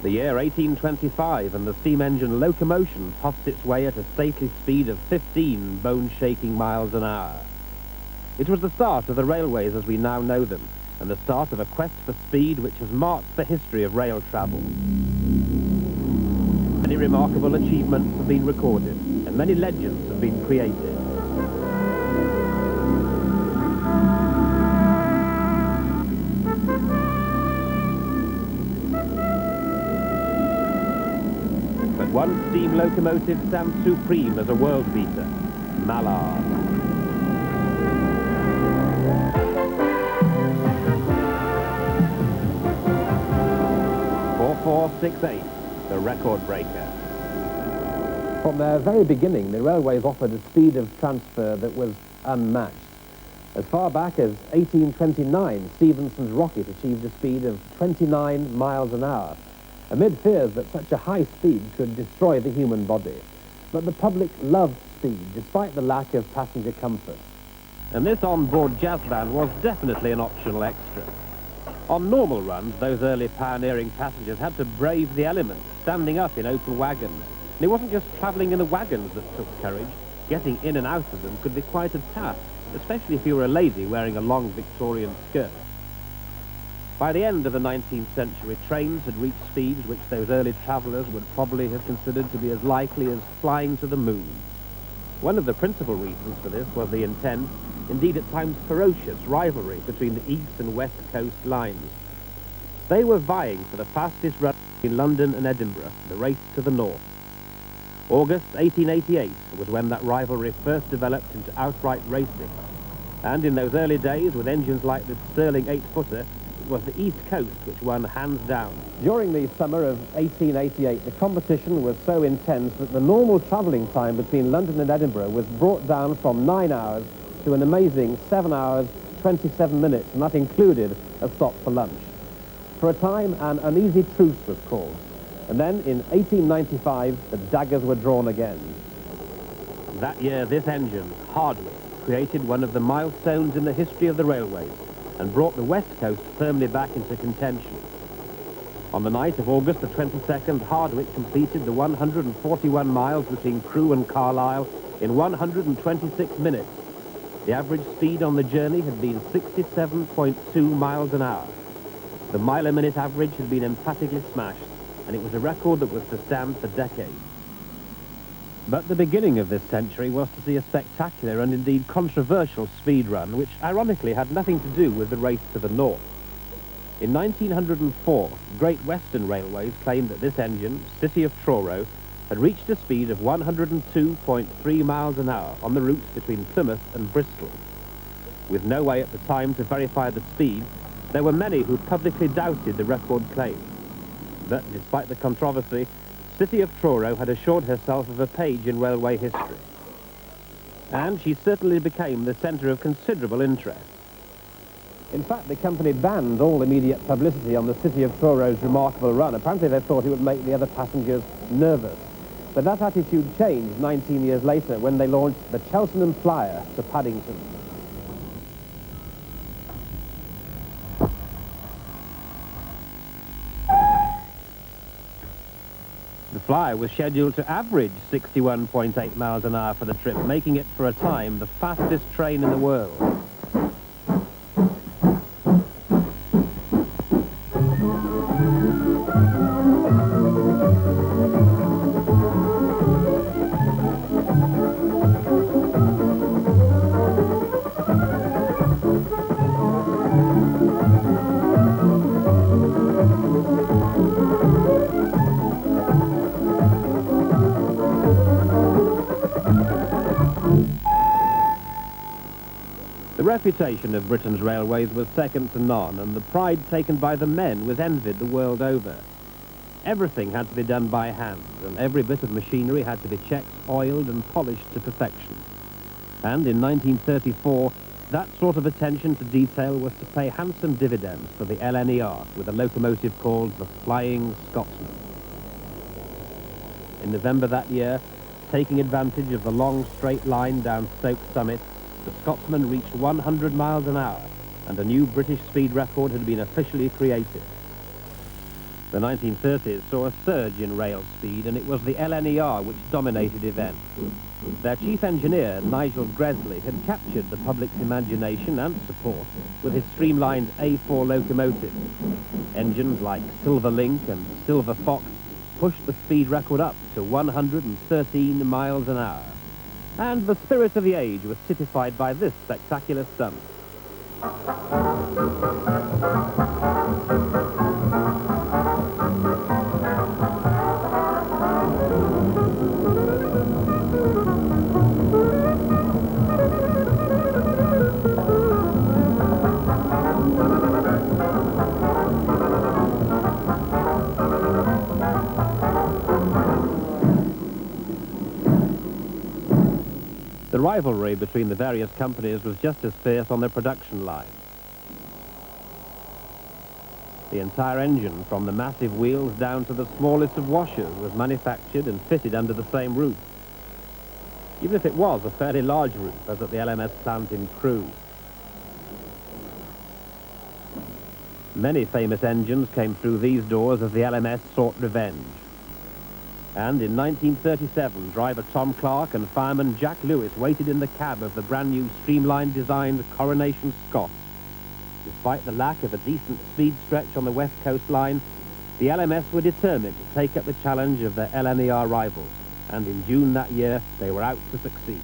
The year 1825, and the steam engine locomotion puffed its way at a stately speed of 15 bone-shaking miles an hour. It was the start of the railways as we now know them, and the start of a quest for speed which has marked the history of rail travel. Many remarkable achievements have been recorded, and many legends have been created. But one steam locomotive stands supreme as a world beater, Mallard. 4468, the record breaker. From their very beginning, the railways offered a speed of transfer that was unmatched. As far back as 1829, Stephenson's rocket achieved a speed of 29 miles an hour, amid fears that such a high speed could destroy the human body. But the public loved speed, despite the lack of passenger comfort. And this on-board jazz band was definitely an optional extra. On normal runs, those early pioneering passengers had to brave the elements, standing up in open wagons. And it wasn't just travelling in the wagons that took courage. Getting in and out of them could be quite a task, especially if you were a lady wearing a long Victorian skirt. By the end of the 19th century, trains had reached speeds which those early travellers would probably have considered to be as likely as flying to the moon. One of the principal reasons for this was the intense, indeed at times ferocious, rivalry between the east and west coast lines. They were vying for the fastest run between London and Edinburgh, the race to the north. August 1888 was when that rivalry first developed into outright racing. And in those early days, with engines like the Stirling 8-footer, it was the East Coast which won hands down. During the summer of 1888, the competition was so intense that the normal travelling time between London and Edinburgh was brought down from 9 hours to an amazing 7 hours, 27 minutes, and that included a stop for lunch. For a time, an uneasy truce was called. And then, in 1895, the daggers were drawn again. That year, this engine, Hardwick, created one of the milestones in the history of the railways and brought the West Coast firmly back into contention. On the night of August the 22nd, Hardwick completed the 141 miles between Crewe and Carlisle in 126 minutes. The average speed on the journey had been 67.2 miles an hour. The mile-a-minute average had been emphatically smashed, and it was a record that was to stand for decades. But the beginning of this century was to see a spectacular and indeed controversial speed run, which ironically had nothing to do with the race to the north. In 1904, Great Western Railways claimed that this engine, City of Truro, had reached a speed of 102.3 miles an hour on the route between Plymouth and Bristol. With no way at the time to verify the speed, there were many who publicly doubted the record claim. But despite the controversy, City of Truro had assured herself of a page in railway history. And she certainly became the centre of considerable interest. In fact, the company banned all immediate publicity on the City of Truro's remarkable run. Apparently they thought it would make the other passengers nervous. But that attitude changed 19 years later when they launched the Cheltenham Flyer to Paddington. The Flyer was scheduled to average 61.8 miles an hour for the trip, making it for a time the fastest train in the world. The reputation of Britain's railways was second to none, and the pride taken by the men was envied the world over. Everything had to be done by hand, and every bit of machinery had to be checked, oiled and polished to perfection. And in 1934, that sort of attention to detail was to pay handsome dividends for the LNER, with a locomotive called the Flying Scotsman. In November that year, taking advantage of the long straight line down Stoke Summit, the Scotsman reached 100 miles an hour, and a new British speed record had been officially created. The 1930s saw a surge in rail speed, and it was the LNER which dominated events. Their chief engineer, Nigel Gresley, had captured the public's imagination and support with his streamlined A4 locomotive. Engines like Silver Link and Silver Fox pushed the speed record up to 113 miles an hour. And the spirit of the age was typified by this spectacular stunt. The rivalry between the various companies was just as fierce on their production line. The entire engine, from the massive wheels down to the smallest of washers, was manufactured and fitted under the same roof. Even if it was a fairly large roof, as at the LMS plant in Crewe. Many famous engines came through these doors as the LMS sought revenge. And in 1937, driver Tom Clark and fireman Jack Lewis waited in the cab of the brand new streamlined designed Coronation Scott. Despite the lack of a decent speed stretch on the West Coast line, the LMS were determined to take up the challenge of their LNER rivals. And in June that year, they were out to succeed.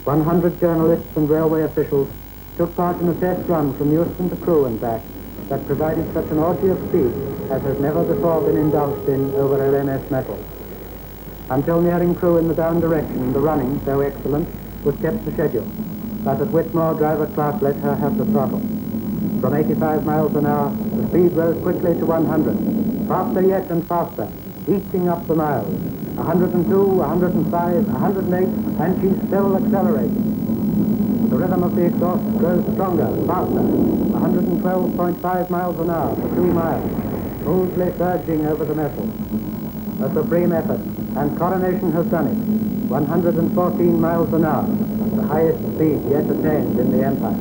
100 journalists and railway officials took part in a test run from Euston to Crewe and back that provided such an orgy of speed as has never before been indulged in over LMS metal. Until nearing Crewe in the down direction, the running, though excellent, was kept to schedule. But at Whitmore, driver Clark let her have the throttle. From 85 miles an hour, the speed rose quickly to 100. Faster yet and faster, eating up the miles. 102, 105, 108, and she's still accelerating. The rhythm of the exhaust grows stronger, faster. 112.5 miles an hour for 2 miles, smoothly surging over the metal. A supreme effort, and Coronation has done it. 114 miles an hour, the highest speed yet attained in the Empire.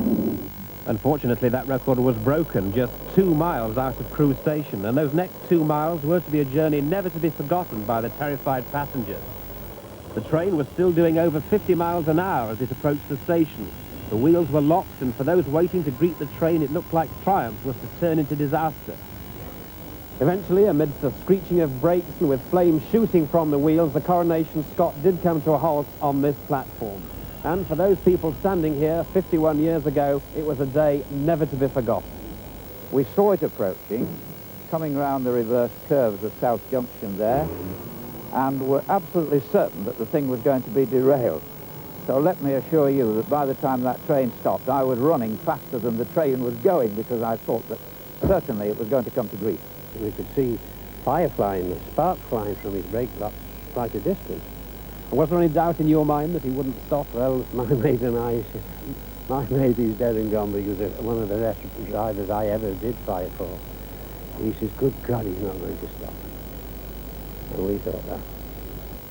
Unfortunately, that record was broken just 2 miles out of Crewe Station, and those next 2 miles were to be a journey never to be forgotten by the terrified passengers. The train was still doing over 50 miles an hour as it approached the station. The wheels were locked, and for those waiting to greet the train, it looked like triumph was to turn into disaster. Eventually, amidst a screeching of brakes and with flames shooting from the wheels, the Coronation Scott did come to a halt on this platform. And for those people standing here 51 years ago, it was a day never to be forgotten. We saw it approaching, coming round the reverse curves of South Junction there, and were absolutely certain that the thing was going to be derailed. So let me assure you that by the time that train stopped, I was running faster than the train was going, because I thought that certainly it was going to come to grief. We could see fire flying, the spark flying from his brake laps quite a distance. And was there any doubt in your mind that he wouldn't stop? Well, my mate and I, my mate is dead and gone, but he was one of the best drivers I ever did fire for. He says, good God, he's not going to stop. And we thought that.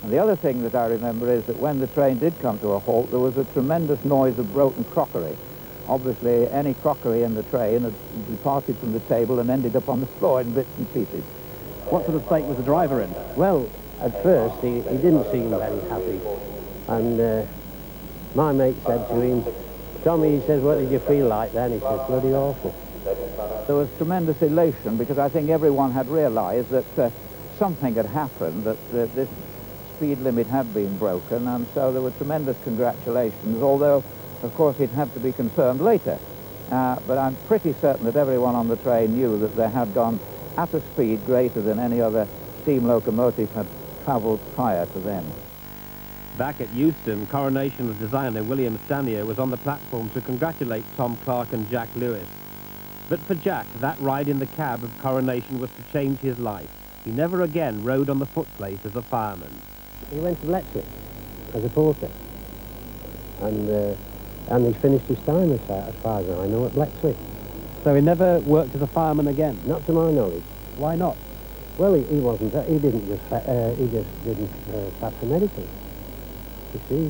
And the other thing that I remember is that when the train did come to a halt, there was a tremendous noise of broken crockery. Obviously, any crockery in the train had departed from the table and ended up on the floor in bits and pieces. What sort of state was the driver in? Well, at first, he didn't seem very happy. And my mate said to him, Tommy, he says, what did you feel like then? He says, bloody awful. There was tremendous elation, because I think everyone had realized that something had happened, that this speed limit had been broken, and so there were tremendous congratulations, although, of course, it had to be confirmed later. But I'm pretty certain that everyone on the train knew that they had gone at a speed greater than any other steam locomotive had travelled prior to then. Back at Euston, Coronation's designer William Stanier was on the platform to congratulate Tom Clark and Jack Lewis. But for Jack, that ride in the cab of Coronation was to change his life. He never again rode on the footplate as a fireman. He went to Bletchley as a porter. And he finished his time as far as I know at Bletchley. So he never worked as a fireman again? Not to my knowledge. Why not? Well, he wasn't. He just didn't pass the medical. You see,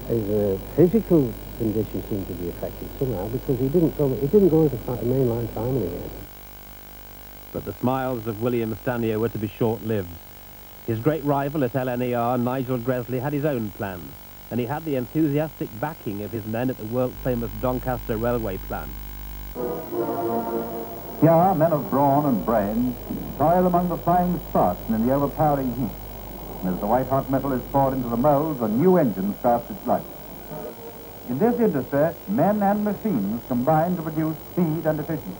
his physical condition seemed to be affected somehow, because he didn't go as a mainline fireman again. But the smiles of William Stanier were to be short-lived. His great rival at LNER, Nigel Gresley, had his own plans, and he had the enthusiastic backing of his men at the world-famous Doncaster railway plant. Here, men of brawn and brain toil among the flying sparks and in the overpowering heat. And as the white-hot metal is poured into the molds, a new engine starts its life. In this industry, men and machines combine to produce speed and efficiency.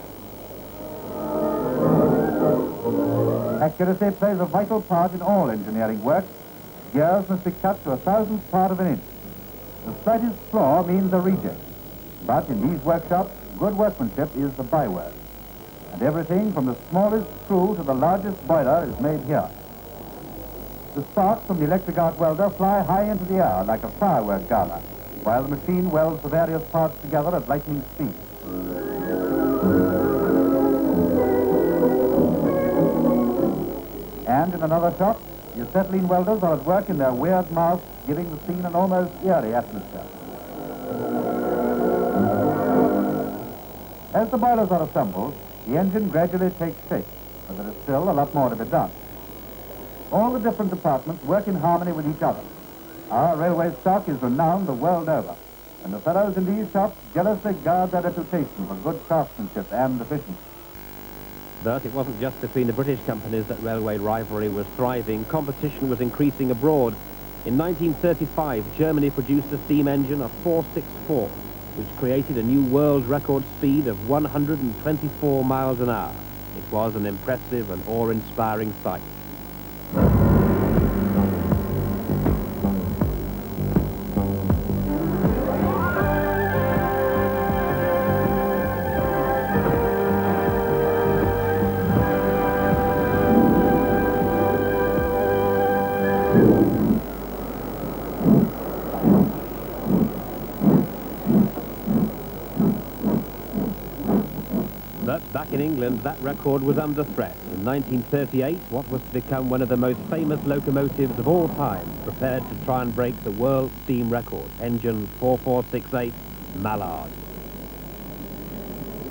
Accuracy plays a vital part in all engineering work. Gears must be cut to 1,000th part of an inch. The slightest flaw means a reject. But in these workshops, good workmanship is the byword. And everything from the smallest screw to the largest boiler is made here. The sparks from the electric arc welder fly high into the air like a firework gala, while the machine welds the various parts together at lightning speed. And in another shop, the acetylene welders are at work in their weird masks, giving the scene an almost eerie atmosphere. As the boilers are assembled, the engine gradually takes shape, but there is still a lot more to be done. All the different departments work in harmony with each other. Our railway stock is renowned the world over, and the fellows in these shops jealously guard their reputation for good craftsmanship and efficiency. But it wasn't just between the British companies that railway rivalry was thriving. Competition was increasing abroad. In 1935, Germany produced a steam engine, a 464, which created a new world record speed of 124 miles an hour. It was an impressive and awe-inspiring sight. But back in England, that record was under threat. In 1938, what was to become one of the most famous locomotives of all time prepared to try and break the world steam record, engine 4468 Mallard.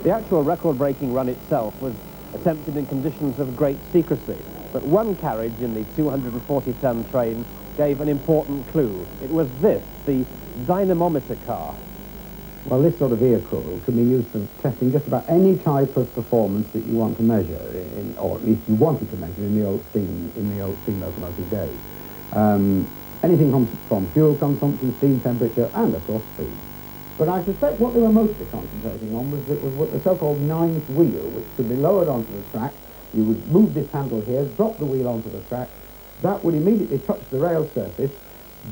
The actual record-breaking run itself was attempted in conditions of great secrecy, but one carriage in the 240-ton train gave an important clue. It was this, the dynamometer car. Well, this sort of vehicle can be used for testing just about any type of performance that you want to measure, or at least you wanted to measure in the old steam locomotive days. Anything from fuel consumption, steam temperature, and of course speed. But I suspect what they were mostly concentrating on was the so-called ninth wheel, which could be lowered onto the track. You would move this handle here, drop the wheel onto the track. That would immediately touch the rail surface,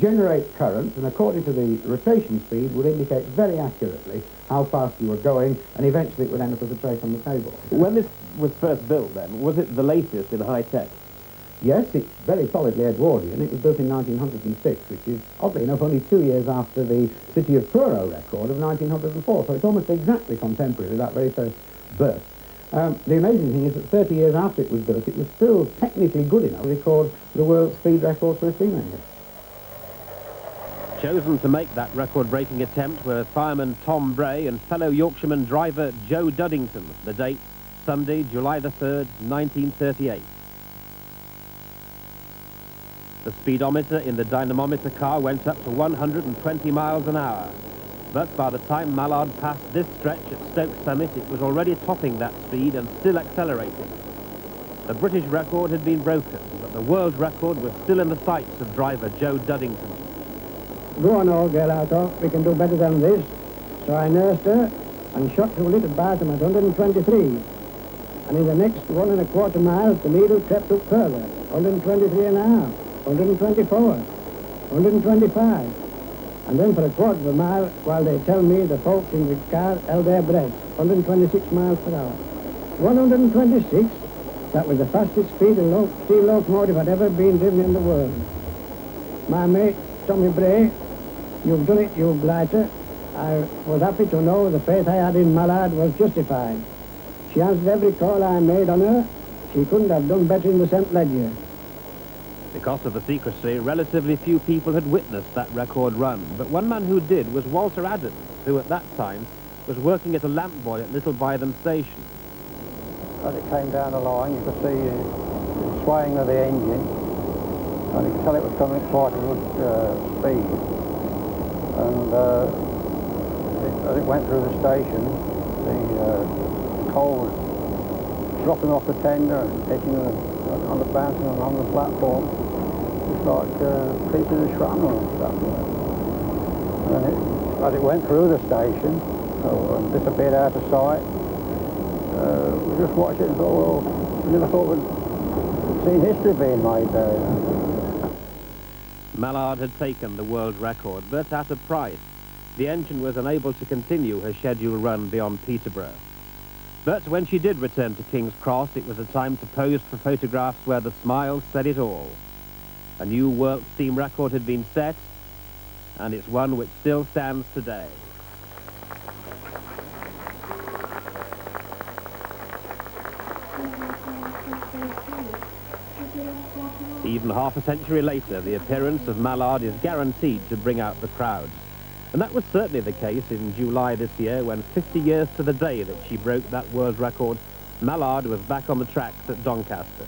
generate current, and according to the rotation speed would indicate very accurately how fast you were going, and eventually it would end up as a trace on the table. When this was first built then, was it the latest in high-tech? Yes, it's very solidly Edwardian. It was built in 1906, which is, oddly enough, only 2 years after the City of Truro record of 1904, so it's almost exactly contemporary with that very first burst. The amazing thing is that 30 years after it was built, it was still technically good enough to record the world speed record for a steam engine. Chosen to make that record-breaking attempt were fireman Tom Bray and fellow Yorkshireman driver Joe Duddington. The date, Sunday, July the 3rd, 1938. The speedometer in the dynamometer car went up to 120 miles an hour. But by the time Mallard passed this stretch at Stoke Summit, it was already topping that speed and still accelerating. The British record had been broken, but the world record was still in the sights of driver Joe Duddington. Go on, old girl, I thought. We can do better than this. So I nursed her and shot through Little Barton at 123. And in the next 1¼ miles, the needle crept up further. 123.5, 124, 125. And then for a quarter of a mile, while they tell me the folks in the car held their breath, 126 miles per hour. 126? That was the fastest speed a steam locomotive had ever been driven in the world. My mate, Tommy Bray, you've done it, you blighter. I was happy to know the faith I had in Mallard was justified. She answered every call I made on her. She couldn't have done better in the Sept ledger. Because of the secrecy, relatively few people had witnessed that record run, but one man who did was Walter Adams, who at that time was working as a lamp boy at Little Bytham Station. as it came down the line, you could see the swaying of the engine, and you could tell it was coming at quite a good speed. And as it went through the station, the coal was dropping off the tender and hitting on the bouncing on the platform. It's like pieces of shrapnel and stuff. And as it went through the station, and disappeared out of sight, we just watched it and thought, well, we never thought we'd seen history being made there. Mallard had taken the world record, but at a price. The engine was unable to continue her scheduled run beyond Peterborough. But when she did return to King's Cross, it was a time to pose for photographs where the smiles said it all. A new world steam record had been set, and it's one which still stands today. Even half a century later, the appearance of Mallard is guaranteed to bring out the crowds. And that was certainly the case in July this year, when 50 years to the day that she broke that world record, Mallard was back on the tracks at Doncaster.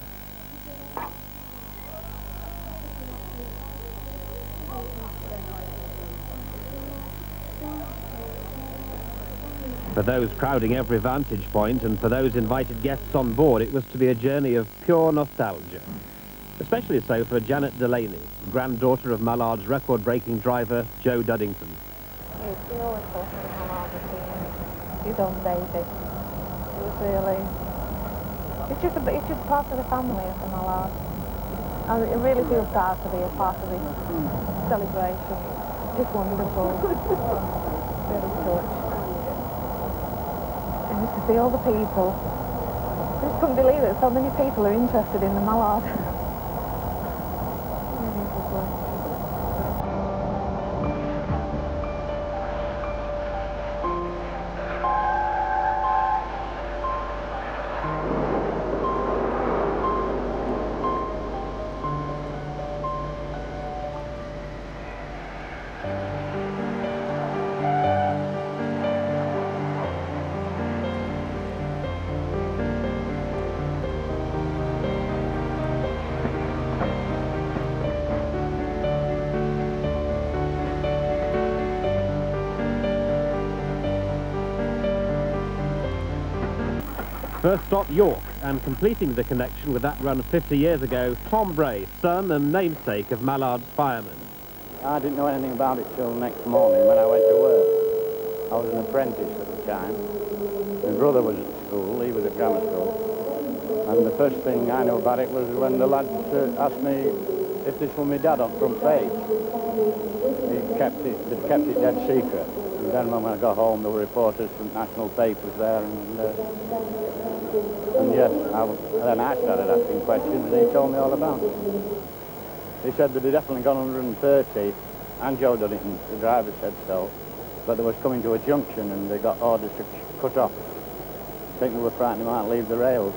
For those crowding every vantage point and for those invited guests on board, it was to be a journey of pure nostalgia. Especially so for Janet Delaney, granddaughter of Mallard's record-breaking driver, Joe Duddington. We always thought of Mallard as being his own baby. It was really... It's just part of the family of the Mallard. And it really feels proud to be a part of this celebration. It's just wonderful. Really touched. And just to see all the people. I just couldn't believe that so many people are interested in the Mallard. Really lovely. First stop, York, and completing the connection with that run 50 years ago, Tom Bray, son and namesake of Mallard's firemen. I didn't know anything about it till the next morning when I went to work. I was an apprentice at the time. My brother was at school, he was at grammar school. And the first thing I knew about it was when the lads asked me if this was my dad on front page. They'd kept it dead secret. And then when I got home, there were reporters from national papers there, and yes, then I started asking questions, and he told me all about it. He said that they'd definitely gone 130, and Joe Duddington, the driver, said so, but they was coming to a junction, and they got orders to cut off. I think they were frightened they might leave the rails.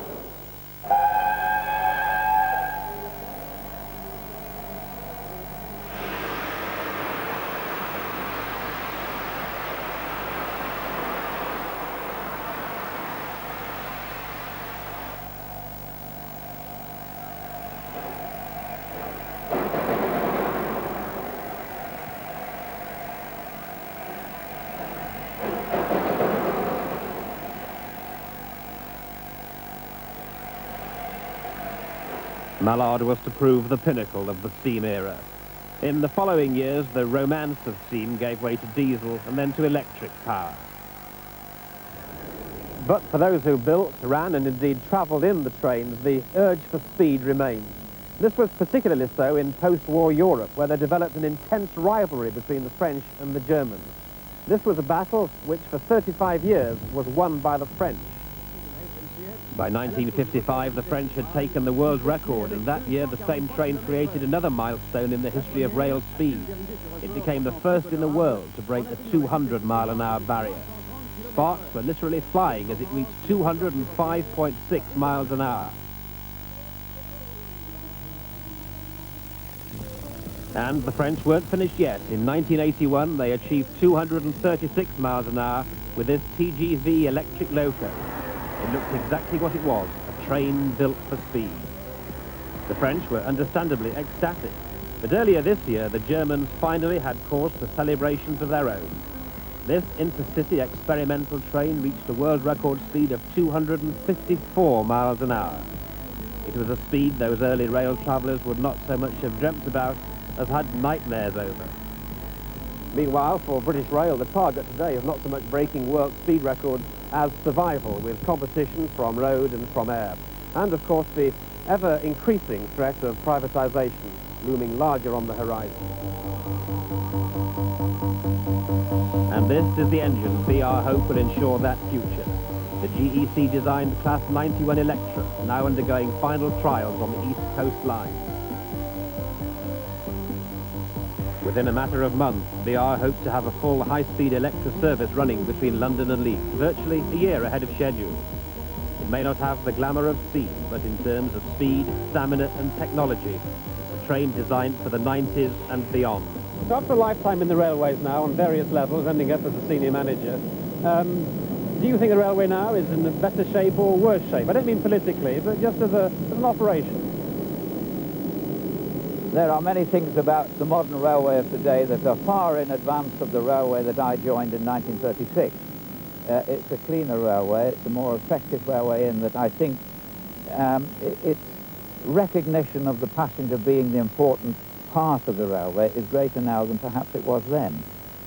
Mallard was to prove the pinnacle of the steam era. In the following years, the romance of steam gave way to diesel and then to electric power. But for those who built, ran and indeed travelled in the trains, the urge for speed remained. This was particularly so in post-war Europe, where there developed an intense rivalry between the French and the Germans. This was a battle which for 35 years was won by the French. By 1955, the French had taken the world record, and that year the same train created another milestone in the history of rail speed. It became the first in the world to break the 200-mile-an-hour barrier. Sparks were literally flying as it reached 205.6 miles an hour. And the French weren't finished yet. In 1981, they achieved 236 miles an hour with this TGV electric loco. It looked exactly what it was, a train built for speed. The French were understandably ecstatic, but earlier this year the Germans finally had cause for celebrations of their own. This intercity experimental train reached a world record speed of 254 miles an hour. It was a speed those early rail travellers would not so much have dreamt about as had nightmares over. Meanwhile, for British Rail, the target today is not so much breaking world speed records as survival, with competition from road and from air. And, of course, the ever-increasing threat of privatisation looming larger on the horizon. And this is the engine BR hope will ensure that future. The GEC-designed Class 91 Electra, now undergoing final trials on the East Coast Line. Within a matter of months, BR hopes to have a full high-speed Electra service running between London and Leeds, virtually a year ahead of schedule. It may not have the glamour of steam, but in terms of speed, stamina and technology, it's a train designed for the 90s and beyond. So after a lifetime in the railways now, on various levels, ending up as a senior manager, do you think the railway now is in a better shape or worse shape? I don't mean politically, but just as an operation. There are many things about the modern railway of today that are far in advance of the railway that I joined in 1936. It's a cleaner railway, it's a more effective railway in that I think its recognition of the passenger being the important part of the railway is greater now than perhaps it was then.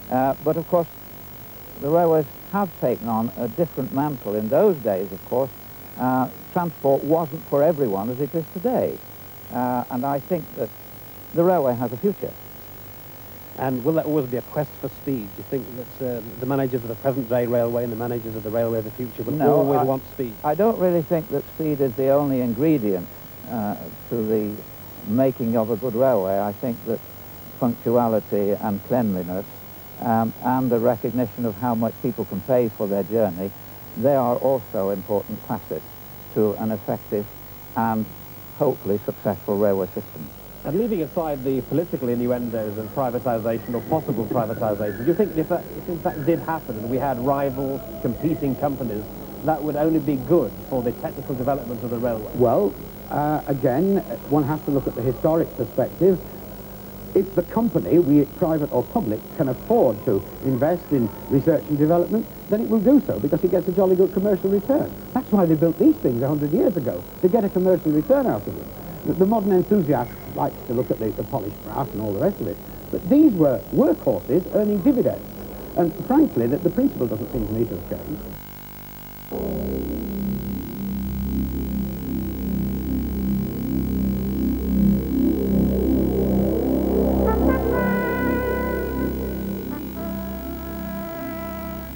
But of course, the railways have taken on a different mantle. In those days, of course, transport wasn't for everyone as it is today. And I think that the railway has a future. And will there always be a quest for speed? Do you think that the managers of the present-day railway and the managers of the railway of the future will always want speed? I don't really think that speed is the only ingredient to the making of a good railway. I think that punctuality and cleanliness and the recognition of how much people can pay for their journey, they are also important facets to an effective and hopefully successful railway system. And leaving aside the political innuendos of privatisation or possible privatisation, do you think if in fact did happen and we had rivals, competing companies, that would only be good for the technical development of the railway? Well, again, one has to look at the historic perspective. If the company, be it private or public, can afford to invest in research and development, then it will do so because it gets a jolly good commercial return. That's why they built these things 100 years ago, to get a commercial return out of it. The modern enthusiast likes to look at the polished brass and all the rest of it, but these were workhorses earning dividends. And frankly, the principle doesn't seem to me to have changed.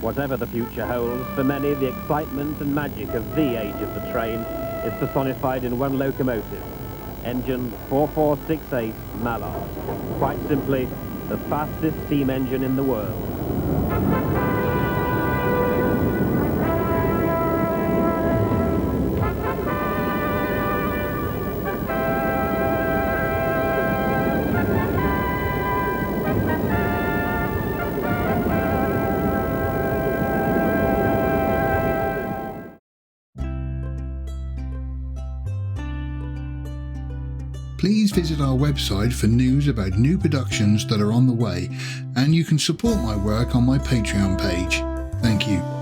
Whatever the future holds, for many the excitement and magic of the age of the train is personified in one locomotive, engine 4468 Mallard. Quite simply, the fastest steam engine in the world. Please visit our website for news about new productions that are on the way, and you can support my work on my Patreon page. Thank you.